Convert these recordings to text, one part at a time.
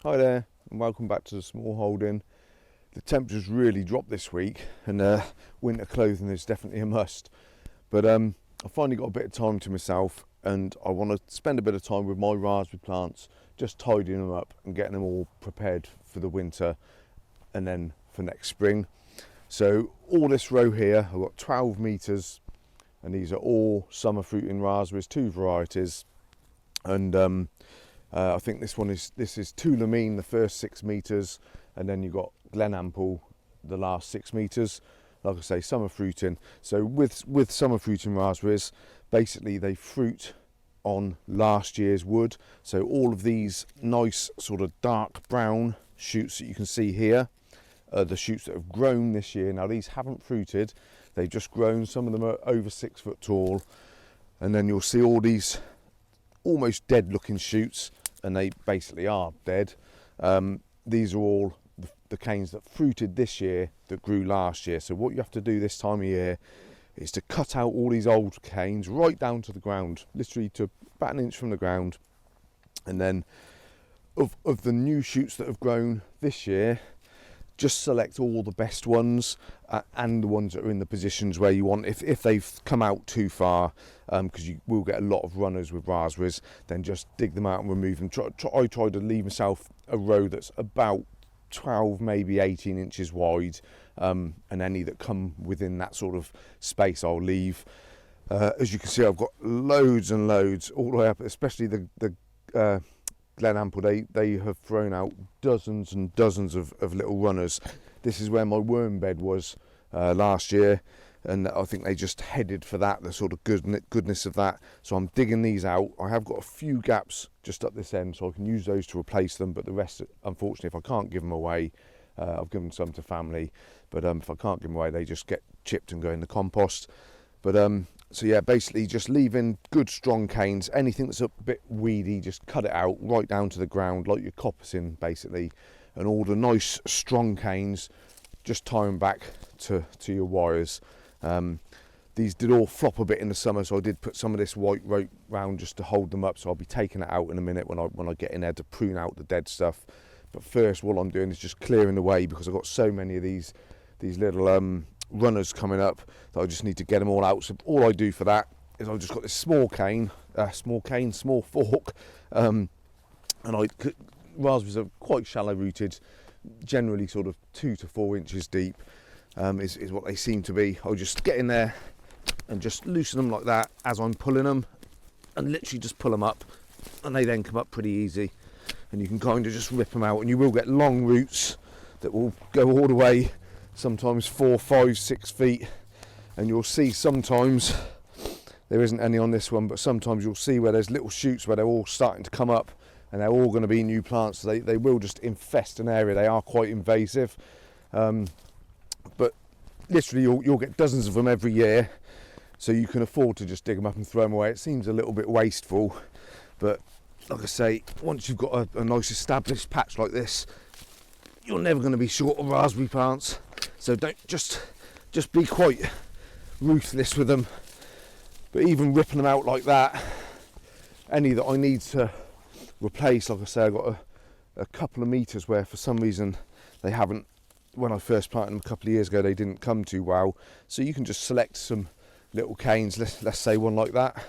Hi there, and welcome back to the Smallholding. The temperatures really dropped this week, and winter clothing is definitely a must. But I finally got a bit of time to myself, and I want to spend a bit of time with my raspberry plants, just tidying them up and getting them all prepared for the winter and then for next spring. So all this row here, I've got 12 metres, and these are all summer fruiting raspberries, two varieties, and I think this is Tulamine, the first 6 metres, and then you've got Glenample, the last 6 metres. Like I say, summer fruiting. So with summer fruiting raspberries, basically they fruit on last year's wood. So all of these nice sort of dark brown shoots that you can see here are the shoots that have grown this year. Now these haven't fruited, they've just grown. Some of them are over 6 foot tall, and then you'll see all these almost dead looking shoots, and they basically are dead. These are all the canes that fruited this year that grew last year. So what you have to do this time of year is to cut out all these old canes right down to the ground, literally to about 1 inch from the ground, and then of the new shoots that have grown this year, just select all the best ones and the ones that are in the positions where you want. If they've come out too far, because you will get a lot of runners with raspberries, then just dig them out and remove them. I try to leave myself a row that's about 12, maybe 18 inches wide, and any that come within that sort of space I'll leave. As you can see, I've got loads and loads all the way up, especially the Glenample. They have thrown out dozens and dozens of little runners. This is where my worm bed was last year, and I think they just headed for that, the sort of goodness of that. So I'm digging these out. I have got a few gaps just up this end, so I can use those to replace them, but the rest, unfortunately, if I can't give them away, I've given some to family, but if I can't give them away, they just get chipped and go in the compost. But so yeah, basically just leaving good strong canes. Anything that's a bit weedy, just cut it out right down to the ground, like your coppicing basically. And all the nice strong canes, just tie them back to your wires. These did all flop a bit in the summer, so I did put some of this white rope round just to hold them up. So I'll be taking it out in a minute when I get in there to prune out the dead stuff. But first, what I'm doing is just clearing the way, because I've got so many of these little runners coming up that I just need to get them all out. So all I do for that is I've just got this small fork, and raspberries are quite shallow rooted, generally sort of 2 to 4 inches deep, is what they seem to be. I'll just get in there and just loosen them like that as I'm pulling them, and literally just pull them up, and they then come up pretty easy, and you can kind of just rip them out, and you will get long roots that will go all the way, sometimes 4, 5, 6 feet, and you'll see sometimes, there isn't any on this one, but sometimes you'll see where there's little shoots where they're all starting to come up, and they're all going to be new plants. So they will just infest an area. They are quite invasive, but literally you'll get dozens of them every year, so you can afford to just dig them up and throw them away. It seems a little bit wasteful, but like I say, once you've got a nice established patch like this, you're never going to be short of raspberry plants. So don't just be quite ruthless with them. But even ripping them out like that, any that I need to replace, like I say, I've got a couple of metres where for some reason they haven't, when I first planted them a couple of years ago, they didn't come too well. So you can just select some little canes, let's say one like that.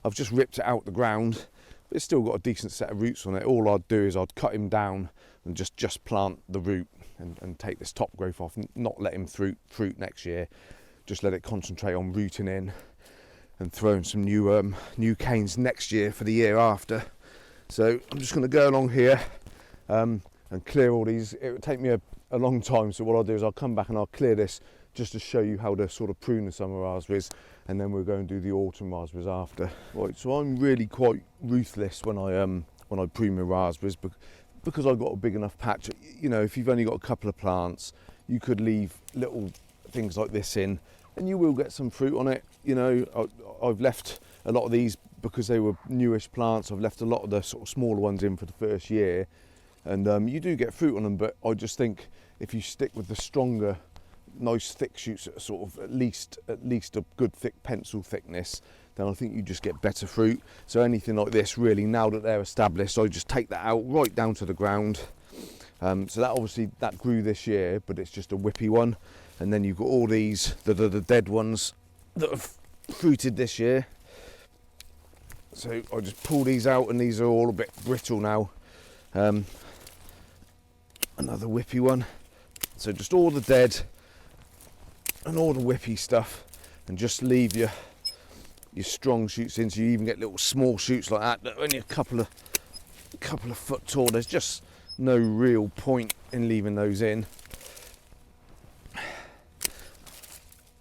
I've just ripped it out the ground, but it's still got a decent set of roots on it. All I'd do is I'd cut him down and just plant the root and take this top growth off, and not let him fruit next year. Just let it concentrate on rooting in and throwing some new canes next year for the year after. So I'm just going to go along here and clear all these. It would take me a long time, so what I'll do is I'll come back and I'll clear this just to show you how to sort of prune the summer raspberries, and then we'll go and do the autumn raspberries after. Right, so I'm really quite ruthless when I prune my raspberries, because I've got a big enough patch. You know, if you've only got a couple of plants, you could leave little things like this in, and you will get some fruit on it. You know, I've left a lot of these because they were newish plants. I've left a lot of the sort of smaller ones in for the first year, and you do get fruit on them. But I just think if you stick with the stronger, nice thick shoots that are sort of at least a good thick pencil thickness, then I think you just get better fruit. So anything like this, really, now that they're established, I just take that out right down to the ground, So that obviously that grew this year, but it's just a whippy one. And then you've got all these that are the dead ones that have fruited this year. So I just pull these out, and these are all a bit brittle now. Another whippy one. So just all the dead and all the whippy stuff, and just leave your strong shoots in. So you even get little small shoots like that that are only a couple of foot tall. There's just no real point in leaving those in.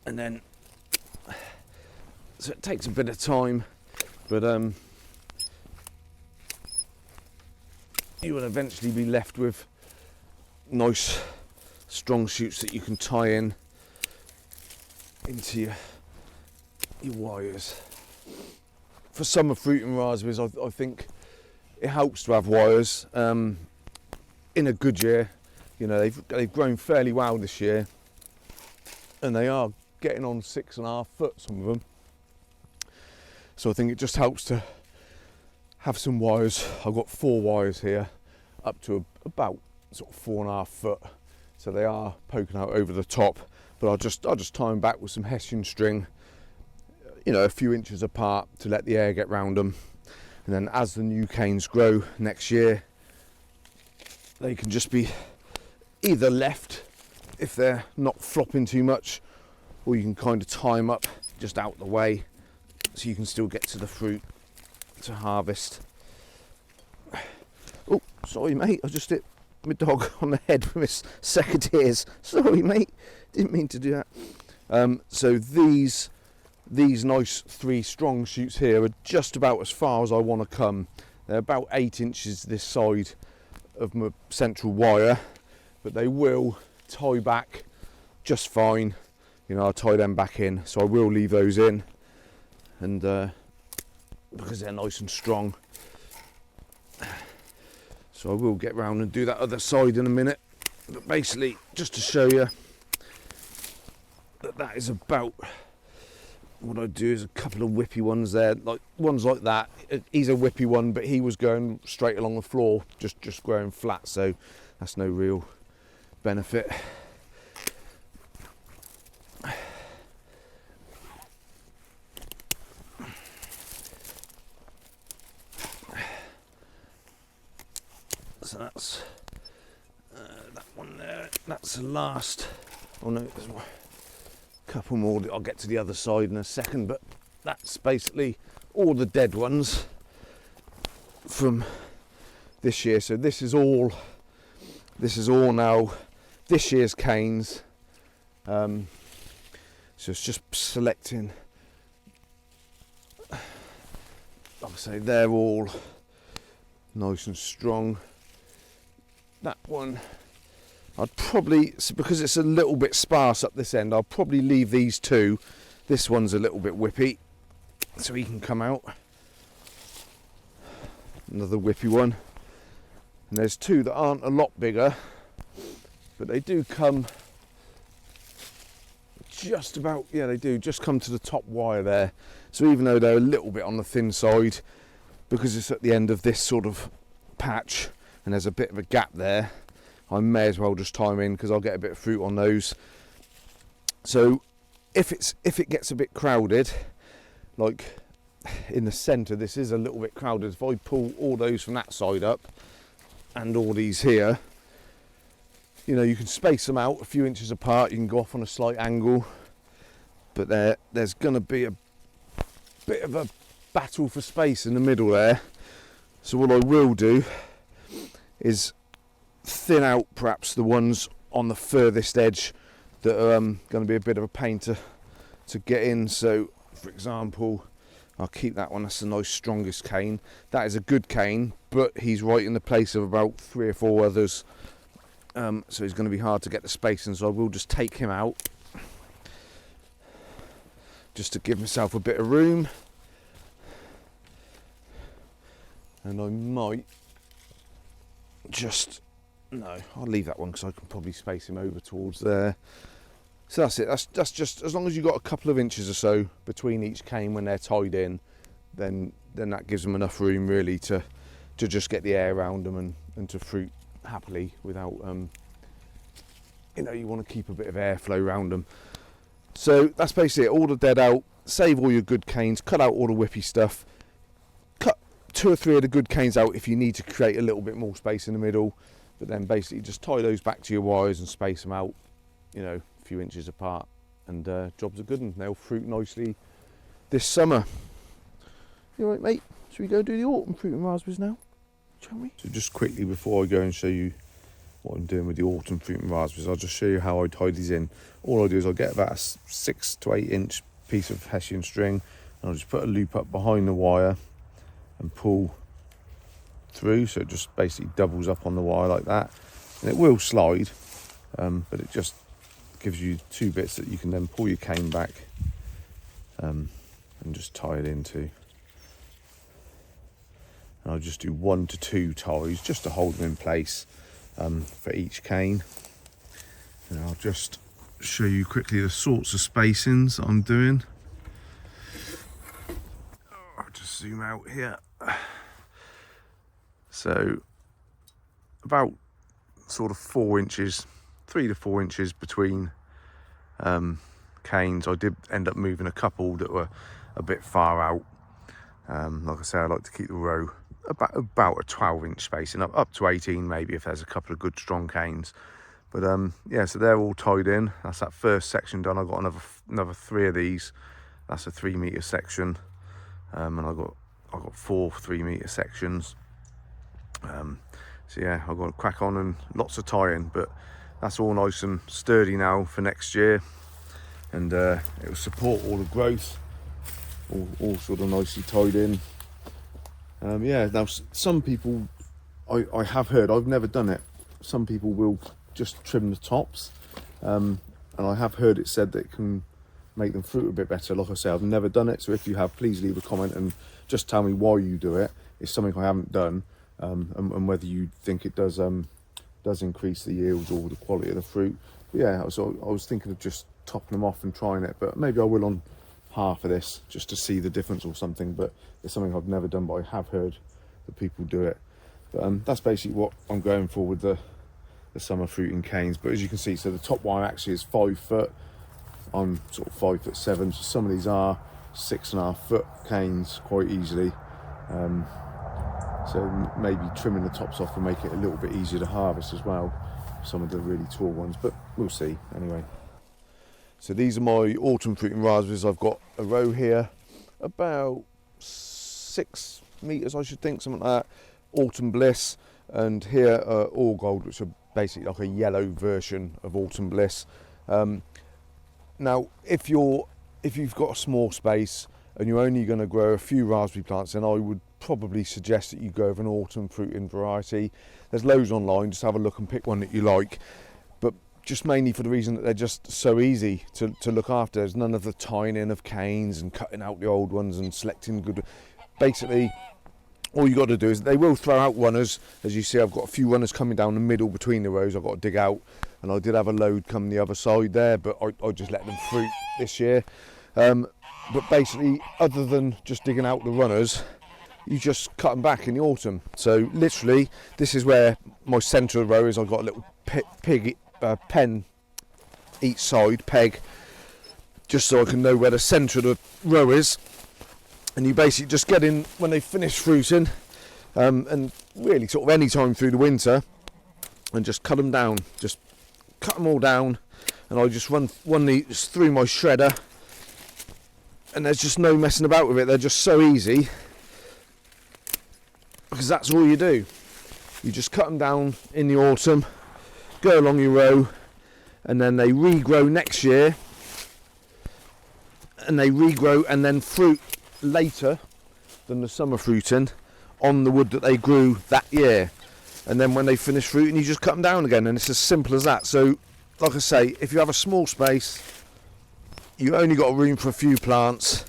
And then, so it takes a bit of time, but you will eventually be left with nice strong shoots that you can tie in into your wires. For summer fruiting raspberries, I think it helps to have wires. In a good year, you know, they've grown fairly well this year, and they are getting on 6.5 foot, some of them. So I think it just helps to have some wires. I've got 4 wires here up to about sort of 4.5 foot, so they are poking out over the top, but I'll just tie them back with some hessian string, you know, a few inches apart to let the air get round them. And then as the new canes grow next year, they can just be either left if they're not flopping too much, or you can kind of tie them up just out the way so you can still get to the fruit to harvest. Oh, sorry mate, I just hit my dog on the head with his secateurs. Sorry mate, didn't mean to do that. So these nice 3 strong shoots here are just about as far as I want to come. They're about 8 inches this side of my central wire, but they will tie back just fine. You know, I'll tie them back in, so I will leave those in, and because they're nice and strong. So I will get round and do that other side in a minute, but basically just to show you that is about what I do. Is a couple of whippy ones there, like ones like that. He's a whippy one, but he was going straight along the floor, just growing flat, so that's no real benefit. So that's that one there. That's the last. Oh no, there's a couple more. I'll get to the other side in a second, but that's basically all the dead ones from this year. So this is all now this year's canes. So it's just selecting. Like I say, they're all nice and strong. That one, I'd probably, because it's a little bit sparse up this end, I'll probably leave these 2. This one's a little bit whippy, so he can come out. Another whippy one. And there's 2 that aren't a lot bigger, but they do come just about, yeah, they do just come to the top wire there. So even though they're a little bit on the thin side, because it's at the end of this sort of patch, and there's a bit of a gap there, I may as well just tie them in, because I'll get a bit of fruit on those. So if it gets a bit crowded, like in the centre, this is a little bit crowded. If I pull all those from that side up and all these here, you know, you can space them out a few inches apart. You can go off on a slight angle, but there's going to be a bit of a battle for space in the middle there. So what I will do is thin out perhaps the ones on the furthest edge that are going to be a bit of a pain to get in. So for example, I'll keep that one. That's the nice strongest cane. That is a good cane, but he's right in the place of about 3 or 4 others, so he's going to be hard to get the space in. So I will just take him out just to give myself a bit of room, and I might just, no, I'll leave that one because I can probably space him over towards there. So that's it. That's just, as long as you've got a couple of inches or so between each cane when they're tied in, then that gives them enough room really to just get the air around them and to fruit happily without, you know, you want to keep a bit of airflow around them. So that's basically it. All the dead out, save all your good canes, cut out all the whippy stuff, cut 2 or 3 of the good canes out if you need to create a little bit more space in the middle, but then basically just tie those back to your wires and space them out, you know, a few inches apart, and jobs are good and they'll fruit nicely this summer. You alright, mate? Should we go do the autumn fruit and raspberries now, shall we? So just quickly before I go and show you what I'm doing with the autumn fruit and raspberries, I'll just show you how I tie these in. All I do is I'll get about a 6 to 8 inch piece of hessian string, and I'll just put a loop up behind the wire and pull through, so it just basically doubles up on the wire like that, and it will slide, but it just gives you 2 bits that you can then pull your cane back and just tie it into. And I'll just do 1 to 2 ties just to hold them in place for each cane. And I'll just show you quickly the sorts of spacings I'm doing. I'll just zoom out here. So about sort of 4 inches, 3 to 4 inches between canes. I did end up moving a couple that were a bit far out. Like I say, I like to keep the row about a 12-inch spacing, up to 18 maybe if there's a couple of good strong canes. But yeah, so they're all tied in. That's that first section done. I've got another 3 of these. That's a 3 metre section, and I've got 4 3 metre sections. So yeah, I've got to crack on and lots of tying, but that's all nice and sturdy now for next year, and it will support all the growth, all sort of nicely tied in. Yeah, now some people, I have heard, I've never done it, some people will just trim the tops, and I have heard it said that it can make them fruit a bit better. Like I say, I've never done it, so if you have, please leave a comment and just tell me why you do it. It's something I haven't done, and whether you think it does increase the yields or the quality of the fruit. But yeah, so I was thinking of just topping them off and trying it, but maybe I will on half of this just to see the difference or something. But it's something I've never done, but I have heard that people do it. But that's basically what I'm going for with the summer fruiting canes. But as you can see, so the top wire actually is 5 foot. I'm sort of 5'7", so some of these are 6.5 foot canes quite easily. So maybe trimming the tops off will make it a little bit easier to harvest as well, some of the really tall ones, but we'll see anyway. So these are my autumn fruiting raspberries. I've got a row here, about 6 metres I should think, something like that. Autumn Bliss, and here are All Gold, which are basically like a yellow version of Autumn Bliss. Now if you've got a small space and you're only going to grow a few raspberry plants, then I would probably suggest that you go with an autumn fruiting variety. There's loads online, just have a look and pick one that you like, but just mainly for the reason that they're just so easy to look after. There's none of the tying in of canes and cutting out the old ones and selecting good. Basically all you got to do is, they will throw out runners. As you see, I've got a few runners coming down the middle between the rows I've got to dig out, and I did have a load come the other side there, but I just let them fruit this year. But basically, other than just digging out the runners, you just cut them back in the autumn. So literally, this is where my centre of the row is. I've got a little pen each side, peg, just so I can know where the centre of the row is. And you basically just get in when they finish fruiting, and really sort of any time through the winter, and just cut them down. Just cut them all down, and I just run these through my shredder, and there's just no messing about with it. They're just so easy, because that's all you do. You just cut them down in the autumn, go along your row, and then they regrow next year, and they regrow and then fruit later than the summer fruiting on the wood that they grew that year. And then when they finish fruiting, you just cut them down again, and it's as simple as that. So like I say, if you have a small space, you only got room for a few plants,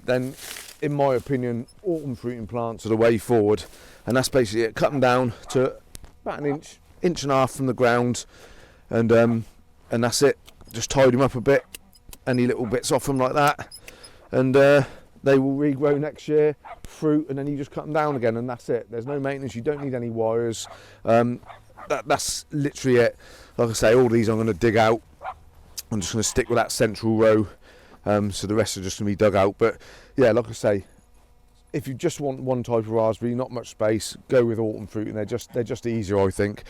then in my opinion autumn fruiting plants are the way forward. And that's basically it. Cut them down to about an inch and a half from the ground, and that's it. Just tidy them up a bit, any little bits off them like that, and they will regrow next year, fruit, and then you just cut them down again, and that's it. There's no maintenance, you don't need any wires. that's literally it. Like I say, all these I'm going to dig out. I'm just going to stick with that central row, so the rest are just going to be dug out. But yeah, like I say, if you just want one type of raspberry, not much space, go with autumn fruit, and they're just easier, I think.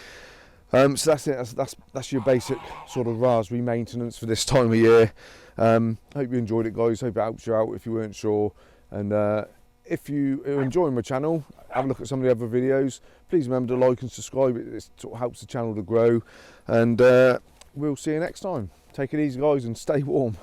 So that's it. That's your basic sort of raspberry maintenance for this time of year. Hope you enjoyed it, guys. Hope it helps you out if you weren't sure. And if you are enjoying my channel, have a look at some of the other videos. Please remember to like and subscribe. It sort of helps the channel to grow. And we'll see you next time. Take it easy, guys, and stay warm.